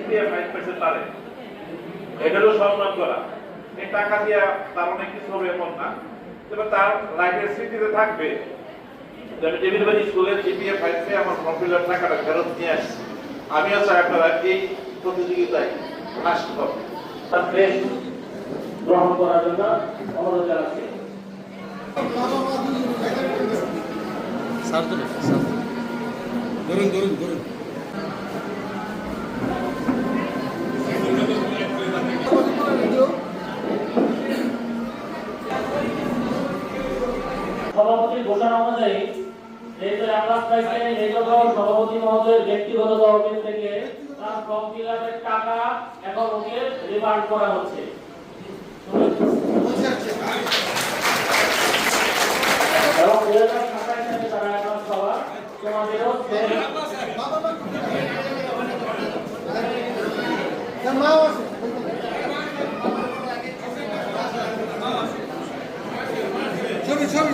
GPA 5% পারে, এটারও সম্মান করা। এই টাকা দিয়ে তার অনেক কিছু হবে এমন না, তবে তার লাইফের স্মৃতিতে থাকবে যে আমি টেবিল বাড়ি স্কুলের জিপিএ 5 পেয়ে আমার ফর্ম ফিল আপ টাকাটা ফেরত নিয়ে আসছি। আমিও চাই আপনারা এই প্রতিযোগিতায় ফার্স্ট হবে। গ্রহণ করার জন্য অনুরোধ জানাচ্ছি। সভাপতির ঘোষণা অনুযায়ী যেহেতু 1 লাখ পাইছেন, এই জন্য সভাপতি মহোদয়ের ব্যক্তিগত তহবিল থেকে তার ফর্ম ফিল আপের টাকা এখন ওকে রিফান্ড করা হচ্ছে। এবং 2027 সালে তারা এখন সবার তোমাদেরও ছবি